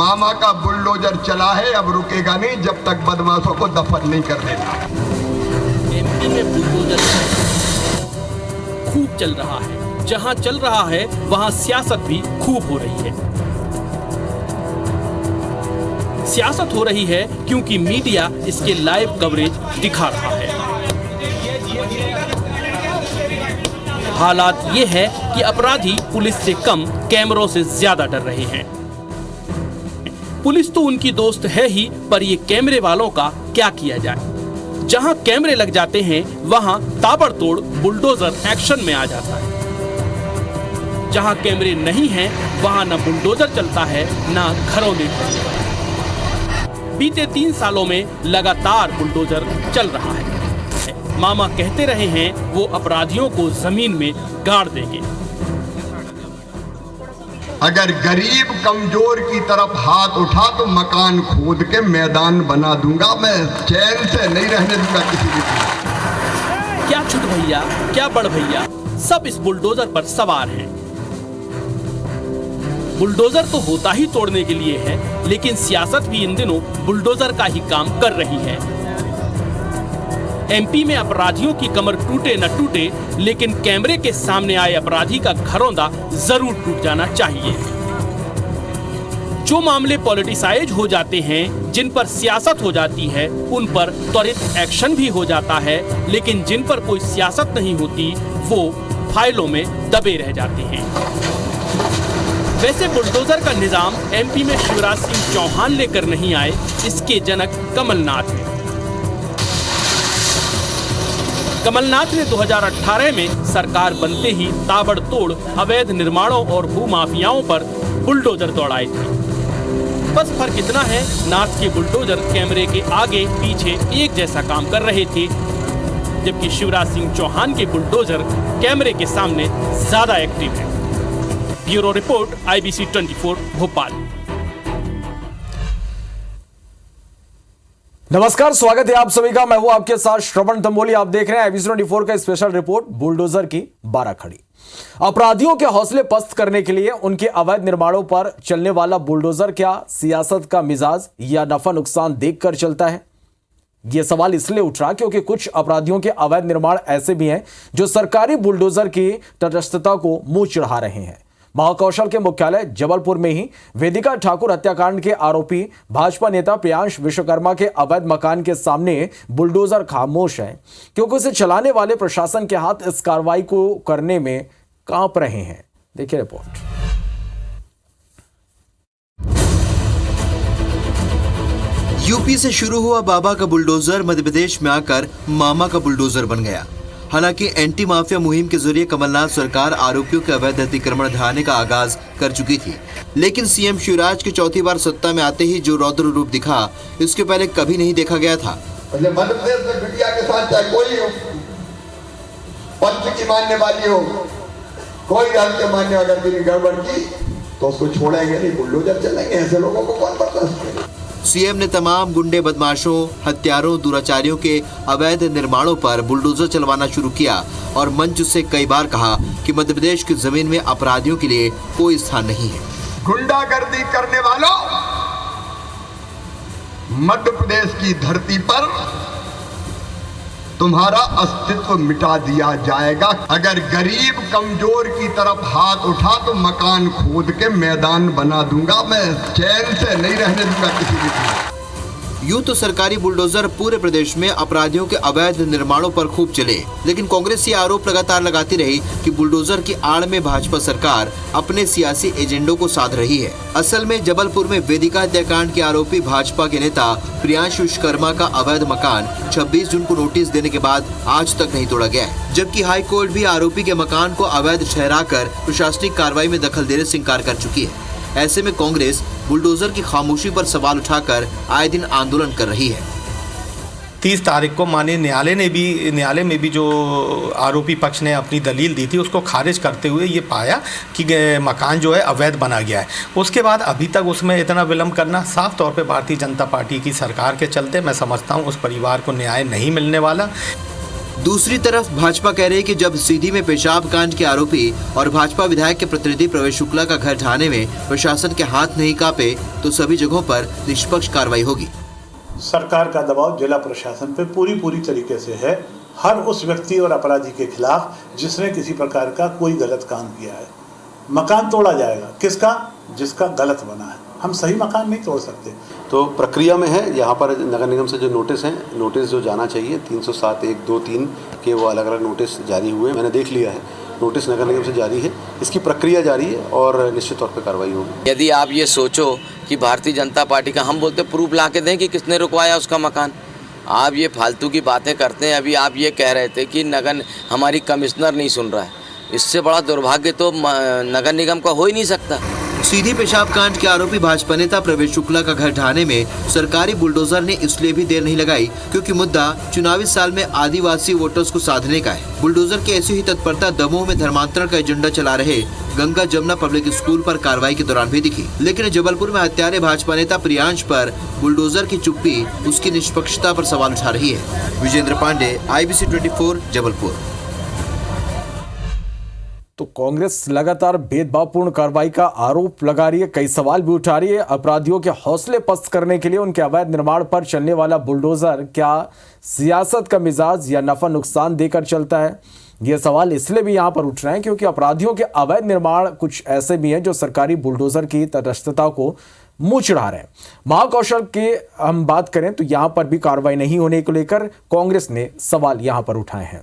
मामा का बुलडोजर चला है, अब रुकेगा नहीं जब तक बदमाशों को दफन नहीं कर देता। एमपी में बुलडोजर खूब चल रहा है। जहां चल रहा है वहां सियासत भी खूब हो रही है। सियासत हो रही है क्योंकि मीडिया इसके लाइव कवरेज दिखा रहा है। हालात ये है कि अपराधी पुलिस से कम कैमरों से ज्यादा डर रहे हैं। पुलिस तो उनकी दोस्त है ही, पर ये कैमरे वालों का क्या किया जाए। जहां कैमरे लग जाते हैं वहां ताबड़तोड़ बुलडोजर एक्शन में आ जाता है। जहां कैमरे नहीं हैं वहां न बुलडोजर चलता है न घरौंदे। बीते 3 सालों में लगातार बुलडोजर चल रहा है। मामा कहते रहे हैं वो अपराधियों को जमीन में गाड़ देंगे। अगर गरीब कमजोर की तरफ हाथ उठा तो मकान खोद के मैदान बना दूंगा। मैं चैन से नहीं रहने दूंगा किसी भी। क्या छोट भैया, क्या बड़ भैया, सब इस बुलडोजर पर सवार हैं। बुलडोजर तो होता ही तोड़ने के लिए है, लेकिन सियासत भी इन दिनों बुलडोजर का ही काम कर रही है। एमपी में अपराधियों की कमर टूटे न टूटे, लेकिन कैमरे के सामने आए अपराधी का घरौंदा जरूर टूट जाना चाहिए। जो मामले पॉलिटिसाइज हो जाते हैं, जिन पर सियासत हो जाती है, उन पर त्वरित एक्शन भी हो जाता है, लेकिन जिन पर कोई सियासत नहीं होती वो फाइलों में दबे रह जाते हैं। वैसे बुलडोजर का निजाम एमपी में शिवराज सिंह चौहान लेकर नहीं आए, इसके जनक कमलनाथ हैं। कमलनाथ ने 2018 में सरकार बनते ही ताबड़तोड़ अवैध निर्माणों और भूमाफियाओं पर बुलडोजर दौड़ाए थे। बस फर्क इतना है, नाथ के बुलडोजर कैमरे के आगे पीछे एक जैसा काम कर रहे थे, जबकि शिवराज सिंह चौहान के बुलडोजर कैमरे के सामने ज्यादा एक्टिव है। Bureau report, IBC 24 Bhopal. नमस्कार, स्वागत है आप सभी का। मैं हूं आपके साथ श्रवण तंबोली। आप देख रहे हैं IBC 24 का स्पेशल रिपोर्ट बुलडोजर की 12 खड़ी। अपराधियों के हौसले पस्त करने के लिए उनके अवैध निर्माणों पर चलने वाला बुलडोजर क्या सियासत का मिजाज या नफा नुकसान देखकर चलता है? यह सवाल इसलिए उठ रहा क्योंकि कुछ अपराधियों के अवैध निर्माण ऐसे भी हैं जो सरकारी बुलडोजर की तटस्थता को मुंह चढ़ा रहे हैं। महाकौशल के मुख्यालय जबलपुर में ही वेदिका ठाकुर हत्याकांड के आरोपी भाजपा नेता प्रियांश विश्वकर्मा के अवैध मकान के सामने बुलडोजर खामोश है, क्योंकि उसे चलाने वाले प्रशासन के हाथ इस कार्रवाई को करने में कांप रहे हैं। देखिए रिपोर्ट। यूपी से शुरू हुआ बाबा का बुलडोजर मध्य प्रदेश में आकर मामा का बुलडोजर बन गया। हालांकि एंटी माफिया मुहिम के जरिए कमलनाथ सरकार आरोपियों के अवैध अतिक्रमण हटाने का आगाज कर चुकी थी, लेकिन सीएम शिवराज के चौथी बार सत्ता में आते ही जो रौद्र रूप दिखा, इसके पहले कभी नहीं देखा गया था। मध्य प्रदेश में मीडिया के साथ चाहे कोई हो, पंच की मानने वाली हो, कोई धर्म के मानने वाला की गड़बड़ की तो उसको छोड़ेंगे नहीं, बुलडोजर चलेंगे। ऐसे लोगों को कौन बर्दाश्त करेगा? सीएम ने तमाम गुंडे, बदमाशों, हत्यारों, दुराचारियों के अवैध निर्माणों पर बुलडोजर चलवाना शुरू किया और मंच से कई बार कहा कि मध्य प्रदेश की जमीन में अपराधियों के लिए कोई स्थान नहीं है। गुंडागर्दी करने वालों, मध्य प्रदेश की धरती पर तुम्हारा अस्तित्व मिटा दिया जाएगा। अगर गरीब कमजोर की तरफ हाथ उठा तो मकान खोद के मैदान बना दूंगा। मैं चैन से नहीं रहने दूंगा किसी भी। यूं तो सरकारी बुलडोजर पूरे प्रदेश में अपराधियों के अवैध निर्माणों पर खूब चले, लेकिन कांग्रेस ये आरोप लगातार लगाती रही कि बुलडोजर की आड़ में भाजपा सरकार अपने सियासी एजेंडों को साध रही है। असल में जबलपुर में वेदिका हत्याकांड के आरोपी भाजपा के नेता प्रियांश विश्वकर्मा का अवैध मकान 26 जून को नोटिस देने के बाद आज तक नहीं तोड़ा गया है, जबकि हाई कोर्ट भी आरोपी के मकान को अवैध ठहराकर प्रशासनिक कार्रवाई में दखल देने से इंकार कर चुकी है। ऐसे में कांग्रेस बुलडोजर की खामोशी पर सवाल उठाकर आए दिन आंदोलन कर रही है। 30 तारीख को माननीय न्यायालय में भी जो आरोपी पक्ष ने अपनी दलील दी थी उसको खारिज करते हुए ये पाया कि मकान जो है अवैध बना गया है। उसके बाद अभी तक उसमें इतना विलंब करना साफ तौर पे भारतीय जनता पार्टी की सरकार के चलते मैं समझता हूँ उस परिवार को न्याय नहीं मिलने वाला। दूसरी तरफ भाजपा कह रही है कि जब सीधी में पेशाब कांड के आरोपी और भाजपा विधायक के प्रतिनिधि प्रवेश शुक्ला का घर ढहाने में प्रशासन के हाथ नहीं कांपे तो सभी जगहों पर निष्पक्ष कार्रवाई होगी। सरकार का दबाव जिला प्रशासन पे पूरी तरीके से है, हर उस व्यक्ति और अपराधी के खिलाफ जिसने किसी प्रकार का कोई गलत काम किया है। मकान तोड़ा जाएगा, किसका? जिसका गलत बना है। हम सही मकान नहीं तोड़ सकते। तो प्रक्रिया में है, यहाँ पर नगर निगम से जो नोटिस हैं, नोटिस जो जाना चाहिए 307, 1, 2, 3 के वो अलग अलग नोटिस जारी हुए, मैंने देख लिया है, नोटिस नगर निगम से जारी है, इसकी प्रक्रिया जारी है और निश्चित तौर पर कार्रवाई होगी। यदि आप ये सोचो कि भारतीय जनता पार्टी का, हम बोलते प्रूफ ला के दें कि किसने रुकवाया उसका मकान, आप ये फालतू की बातें करते हैं। अभी आप ये कह रहे थे कि हमारी कमिश्नर नहीं सुन रहा है, इससे बड़ा दुर्भाग्य तो नगर निगम का हो ही नहीं सकता। सीधी पेशाब कांड के आरोपी भाजपा नेता प्रवेश शुक्ला का घर ढहाने में सरकारी बुलडोजर ने इसलिए भी देर नहीं लगाई क्योंकि मुद्दा चुनावी साल में आदिवासी वोटर्स को साधने का है। बुलडोजर की ऐसी ही तत्परता दमोह में धर्मांतरण का एजेंडा चला रहे गंगा जमुना पब्लिक स्कूल पर कार्रवाई के दौरान भी दिखी, लेकिन जबलपुर में हत्यारे भाजपा नेता प्रियांश पर बुलडोजर की चुप्पी उसकी निष्पक्षता पर सवाल उठा रही है। विजेंद्र पांडे, IBC 24, जबलपुर। तो कांग्रेस लगातार भेदभावपूर्ण कार्रवाई का आरोप लगा रही है, कई सवाल भी उठा रही है। अपराधियों के हौसले पस्त करने के लिए उनके अवैध निर्माण पर चलने वाला बुलडोजर क्या सियासत का मिजाज या नफा नुकसान देकर चलता है? ये सवाल इसलिए भी यहां पर उठ रहे हैं क्योंकि अपराधियों के अवैध निर्माण कुछ ऐसे भी हैं जो सरकारी बुलडोजर की तटस्थता को मुंह चिढ़ा रहे हैं। महाकौशल की हम बात करें तो यहां पर भी कार्रवाई नहीं होने को लेकर कांग्रेस ने सवाल यहां पर उठाए हैं।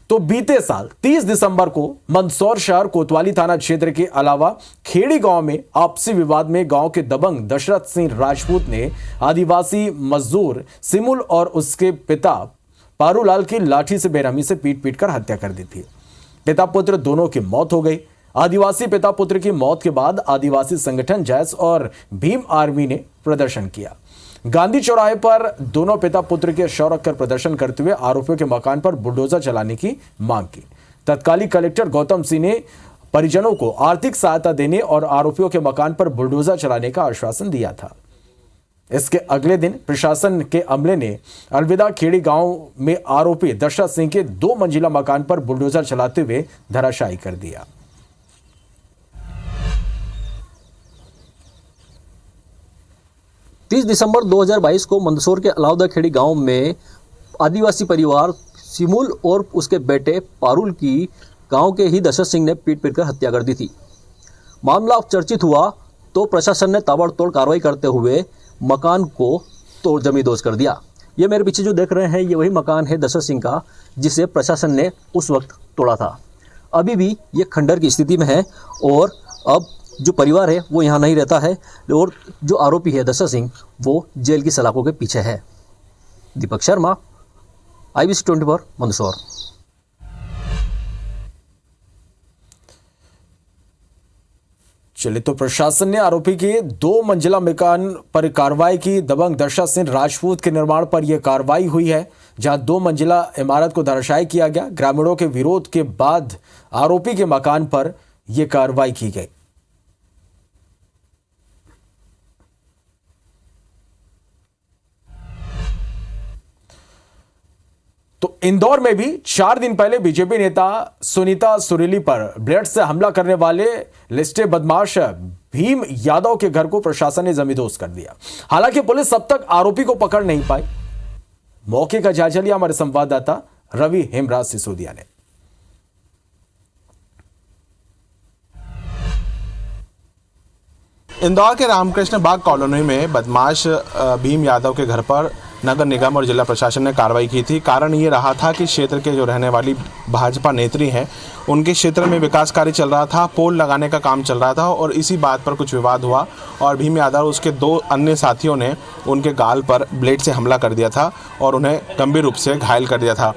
तो बीते साल 30 दिसंबर को मंदसौर शहर कोतवाली थाना क्षेत्र के अलावा खेड़ी गांव में आपसी विवाद में गांव के दबंग दशरथ सिंह राजपूत ने आदिवासी मजदूर सिमुल और उसके पिता पारूलाल की लाठी से बेरहमी से पीट कर हत्या कर दी थी। पिता पुत्र दोनों की मौत हो गई। आदिवासी पिता पुत्र की मौत के बाद आदिवासी संगठन जैस और भीम आर्मी ने प्रदर्शन किया। गांधी चौराहे पर दोनों पिता पुत्र के शव रखकर प्रदर्शन करते हुए आरोपियों के मकान पर बुलडोजर चलाने की मांग की। तत्कालीन कलेक्टर गौतम सिंह ने परिजनों को आर्थिक सहायता देने और आरोपियों के मकान पर बुलडोजर चलाने का आश्वासन दिया था। इसके अगले दिन प्रशासन के अमले ने अलविदा खेड़ी गांव में आरोपी दशरथ सिंह के 2 मंजिला मकान पर बुलडोजर चलाते हुए धराशायी कर दिया। दिसंबर 2022 को मंदसौर के अलाउदा खेड़ी गांव में आदिवासी परिवार सिमुल और उसके बेटे पारुल की गांव के ही दशरथ सिंह ने पीट कर हत्या कर दी थी। मामला चर्चित हुआ तो प्रशासन ने ताबड़तोड़ कार्रवाई करते हुए मकान को तोड़ जमींदोज कर दिया। ये मेरे पीछे जो देख रहे हैं ये वही मकान है दशरथ सिंह का जिसे प्रशासन ने उस वक्त तोड़ा था। अभी भी ये खंडर की स्थिति में है और अब जो परिवार है वो यहाँ नहीं रहता है और जो आरोपी है दशरथ सिंह वो जेल की सलाखों के पीछे है। दीपक शर्मा, IBC 24, मंदसौर। चलिए, तो प्रशासन ने आरोपी के 2 मंजिला मकान पर कार्रवाई की। दबंग दशरथ सिंह राजपूत के निर्माण पर यह कार्रवाई हुई है जहां 2 मंजिला इमारत को धराशायी किया गया। ग्रामीणों के विरोध के बाद आरोपी के मकान पर यह कार्रवाई की गई। तो इंदौर में भी 4 दिन पहले बीजेपी नेता सुनीता सुरीली पर ब्लेड से हमला करने वाले लिस्टे बदमाश भीम यादव के घर को प्रशासन ने जमींदोज कर दिया। हालांकि पुलिस अब तक आरोपी को पकड़ नहीं पाई। मौके का जायजा लिया हमारे संवाददाता रवि हेमराज सिसोदिया ने। इंदौर के रामकृष्ण बाग कॉलोनी में बदमाश भीम यादव के घर पर नगर निगम और जिला प्रशासन ने कार्रवाई की थी। कारण ये रहा था कि क्षेत्र के जो रहने वाली भाजपा नेत्री हैं उनके क्षेत्र में विकास कार्य चल रहा था, पोल लगाने का काम चल रहा था और इसी बात पर कुछ विवाद हुआ और भीम यादव उसके 2 अन्य साथियों ने उनके गाल पर ब्लेड से हमला कर दिया था और उन्हें गंभीर रूप से घायल कर दिया था।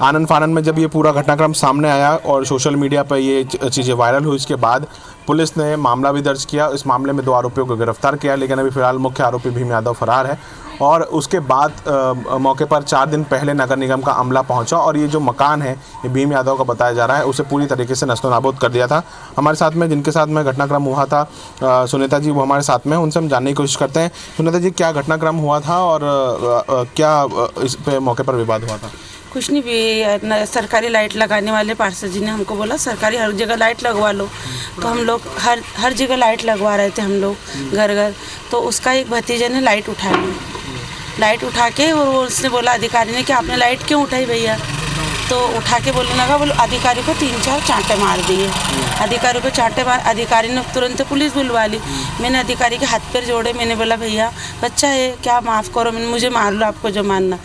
आनंद फानंद में जब ये पूरा घटनाक्रम सामने आया और सोशल मीडिया पर ये चीज़ें वायरल हुई, इसके बाद पुलिस ने मामला भी दर्ज किया। इस मामले में 2 आरोपियों को गिरफ्तार किया, लेकिन अभी फिलहाल मुख्य आरोपी भीम यादव फरार है। और उसके बाद मौके पर 4 दिन पहले नगर निगम का अमला पहुंचा और ये जो मकान है ये भीम यादव का बताया जा रहा है उसे पूरी तरीके से नस्तो-नाबूद कर दिया था। हमारे साथ में जिनके साथ में घटनाक्रम हुआ था सुनीता जी, वो हमारे साथ में, उनसे हम जानने की कोशिश करते हैं। सुनीता जी, क्या घटनाक्रम हुआ था और क्या इस पे मौके पर विवाद हुआ था? कुछ नहीं भी सरकारी लाइट लगाने वाले पार्षद जी ने हमको बोला सरकारी हर जगह लाइट लगवा लो, तो हम लोग हर जगह लाइट लगवा रहे थे हम लोग घर घर। तो उसका एक भतीजे ने लाइट उठा ली, लाइट उठा के और वो उसने बोला अधिकारी ने कि आपने लाइट क्यों उठाई भैया, तो उठा के बोलने लगा, बोलो अधिकारी को 3-4 चांटे मार दिए। अधिकारी को चांटे मार, अधिकारी ने तुरंत पुलिस बुलवा ली। मैंने अधिकारी के हाथ पैर जोड़े, मैंने बोला भैया बच्चा है क्या, माफ़ करो, मुझे मार लो आपको जो मारना।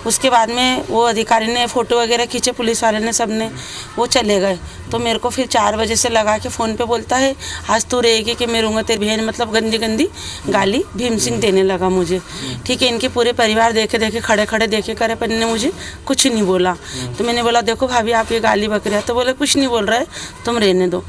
उसके बाद में वो अधिकारी ने फ़ोटो वगैरह खींचे, पुलिस वाले ने, सब ने, वो चले गए। तो मेरे को फिर 4 बजे से लगा के फ़ोन पे बोलता है आज तू रहेगी कि मैं रहूँगा तेरी बहन, मतलब गंदी गंदी गाली भीम सिंह देने लगा मुझे। ठीक है, इनके पूरे परिवार देखे देखे खड़े खड़े देखे करे, पर इन्होंने मुझे कुछ नहीं बोला। तो मैंने बोला देखो भाभी आप ये गाली बक रहे हैं, तो बोले कुछ नहीं बोल रहा है तुम रहने दो।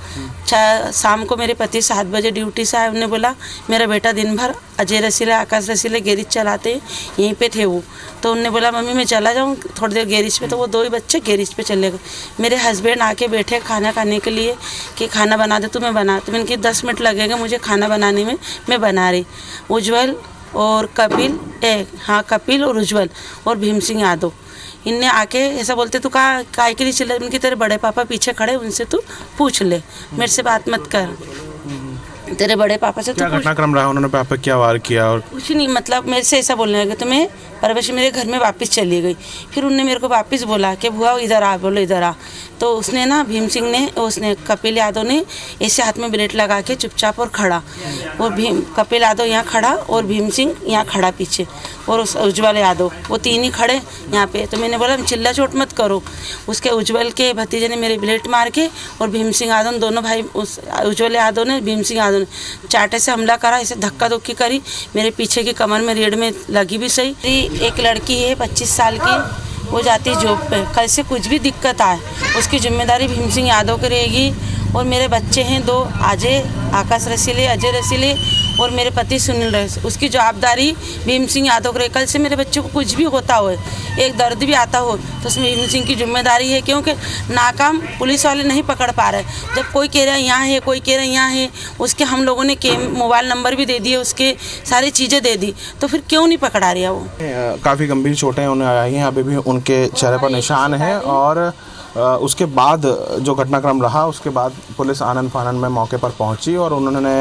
शाम को मेरे पति 7 बजे ड्यूटी से आए, उन्होंने बोला मेरा बेटा दिन भर अजय रसीले आकाश रसीले गैरेज चलाते हैं, यहीं पे थे वो। तो उन्होंने बोला मम्मी मैं चला जाऊँ थोड़ी देर गैरेज पे, तो वो 2 ही बच्चे गैरेज पे चले गए। मेरे हस्बैंड आके बैठे खाना खाने के लिए कि खाना बना दे, तो मैं बना, तो मैंने कहा 10 मिनट लगेगा मुझे खाना बनाने में, मैं बना रही। उज्जवल और कपिल, कपिल और उज्जवल और भीम सिंह यादव, इनने आके ऐसा बोलते तू काय के लिए चिल्ला, उनके तेरे बड़े पापा पीछे खड़े, उनसे तू पूछ ले, मेरे से बात मत कर, तेरे बड़े पापा से। क्या घटनाक्रम रहा, उन्होंने आप पे क्या वार किया? और कुछ नहीं, मतलब मेरे से ऐसा बोलने लगे, तो मैं परवश मेरे घर में वापस चली गई। फिर उनने मेरे को वापस बोला कि बुआ इधर आ, बोलो इधर आ। तो उसने ना भीम सिंह ने, उसने कपिल यादव ने ऐसे हाथ में ब्लेड लगा के चुपचाप और खड़ा, और कपिल यादव यहाँ खड़ा और भीम सिंह यहाँ खड़ा पीछे, और उस उज्जवल यादव, वो 3 ही खड़े यहाँ पे। तो मैंने बोला चिल्ला चोट मत करो। उसके उज्जवल के भतीजे ने मेरे ब्लेड मार के और भीम सिंह यादव, दोनों भाई, उस उज्जवल यादव ने भीम सिंह यादव ने चाटे से हमला करा, इसे धक्का धुक्की करी, मेरे पीछे की कमर में रीढ़ में लगी भी सही। एक लड़की है 25 साल की, वो जाती है जॉब पे, कल से कुछ भी दिक्कत आए उसकी जिम्मेदारी भीम सिंह यादव की रहेगी। और मेरे बच्चे हैं 2, अजय आकाश रसीले, अजय रसीले, और मेरे पति सुनील रसीले, उसकी जवाबदारी भीम सिंह यादव करे। कल से मेरे बच्चों को कुछ भी होता हो, एक दर्द भी आता हो, तो उसमें भीम सिंह की जिम्मेदारी है, क्योंकि नाकाम पुलिस वाले नहीं पकड़ पा रहे। जब कोई कह रहा है यहाँ है, कोई कह रहा है यहाँ है, उसके हम लोगों ने मोबाइल नंबर भी दे दिए, उसके सारी चीज़ें दे दी, तो फिर क्यों नहीं पकड़ा रही है वो? काफ़ी गंभीर चोटें उन्हें आई हैं, अभी भी उनके चेहरे पर निशान है। और उसके बाद जो घटनाक्रम रहा, उसके बाद पुलिस आनन फानन में मौके पर पहुंची और उन्होंने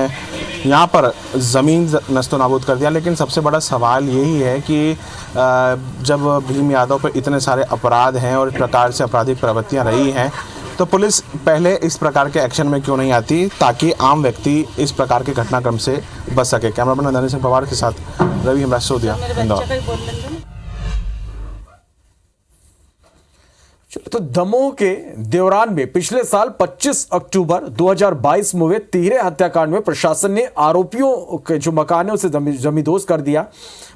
यहाँ पर ज़मीन नस्तो नाबूद कर दिया। लेकिन सबसे बड़ा सवाल यही है कि जब भीम यादव पर इतने सारे अपराध हैं और इस प्रकार से आपराधिक प्रवृत्तियाँ रही हैं, तो पुलिस पहले इस प्रकार के एक्शन में क्यों नहीं आती ताकि आम व्यक्ति इस प्रकार के घटनाक्रम से बच सके। कैमरामैन धनी सिंह पवार के साथ रवि हिमराज सोदिया, इंदौर। तो दमोह के देवरान में पिछले साल 25 अक्टूबर 2022 में हुए तिहरे हत्याकांड में प्रशासन ने आरोपियों के जो मकान है उसे जमींदोज कर दिया।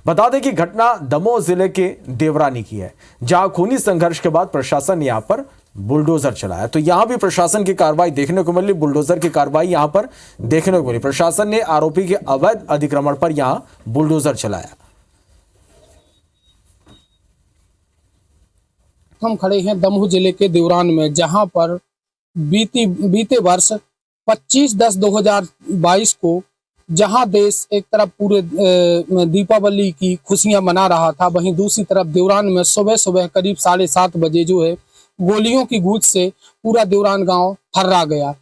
बता दें कि घटना दमोह जिले के देवरानी की है, जहां खूनी संघर्ष के बाद प्रशासन ने यहां पर बुलडोजर चलाया। तो यहां भी प्रशासन की कार्रवाई देखने को मिली, बुलडोजर की कार्रवाई यहां पर देखने को मिली। प्रशासन ने आरोपी के अवैध अतिक्रमण पर यहां बुलडोजर चलाया। हम खड़े हैं दमोह जिले के देवरान में, जहां पर बीते वर्ष 25/10/2022 को जहां देश एक तरफ पूरे दीपावली की खुशियां मना रहा था, वहीं दूसरी तरफ देवरान में सुबह सुबह करीब 7:30 बजे जो है गोलियों की गूंज से पूरा देवरान गांव थर्रा गया,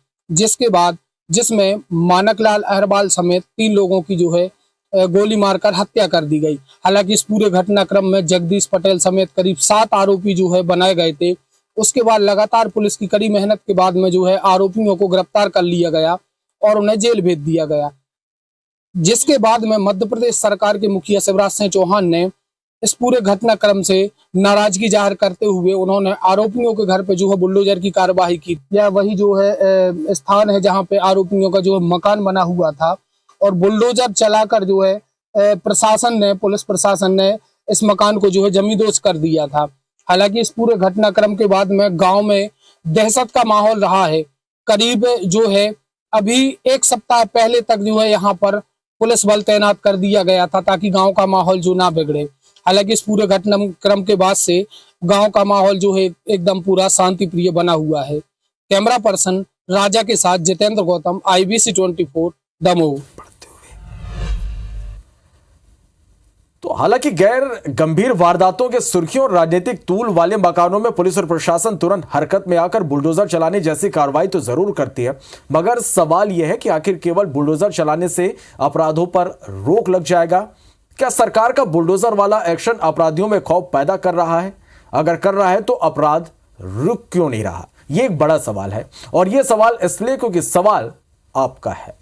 जिसमें मानकलाल अहरवाल समेत 3 लोगों की जो है गोली मारकर हत्या कर दी गई। हालांकि इस पूरे घटनाक्रम में जगदीश पटेल समेत करीब 7 आरोपी जो है बनाए गए थे। उसके बाद लगातार पुलिस की कड़ी मेहनत के बाद में जो है आरोपियों को गिरफ्तार कर लिया गया और उन्हें जेल भेज दिया गया, जिसके बाद में मध्य प्रदेश सरकार के मुखिया शिवराज सिंह चौहान ने इस पूरे घटनाक्रम से नाराजगी जाहिर करते हुए उन्होंने आरोपियों के घर पे जो है बुलडोजर की कार्यवाही की। यह वही जो है स्थान है जहाँ पे आरोपियों का जो मकान बना हुआ था, और बुलडोजर चलाकर जो है पुलिस प्रशासन ने इस मकान को जो है जमींदोज कर दिया था। हालांकि इस पूरे घटनाक्रम के बाद में गांव में दहशत का माहौल रहा है। करीब जो है अभी 1 सप्ताह पहले तक जो है यहाँ पर पुलिस बल तैनात कर दिया गया था ताकि गांव का माहौल जो ना बिगड़े। हालांकि इस पूरे घटनाक्रम के बाद से गांव का माहौल जो है एकदम पूरा शांति प्रिय बना हुआ है। कैमरा पर्सन राजा के साथ जितेंद्र गौतम, IBC 24 दमोह। तो हालांकि गैर गंभीर वारदातों के सुर्खियों और राजनीतिक तूल वाले मकानों में पुलिस और प्रशासन तुरंत हरकत में आकर बुलडोजर चलाने जैसी कार्रवाई तो जरूर करती है, मगर सवाल यह है कि आखिर केवल बुलडोजर चलाने से अपराधों पर रोक लग जाएगा? क्या सरकार का बुलडोजर वाला एक्शन अपराधियों में खौफ पैदा कर रहा है? अगर कर रहा है तो अपराध रुक क्यों नहीं रहा? यह एक बड़ा सवाल है, और यह सवाल इसलिए क्योंकि सवाल आपका है।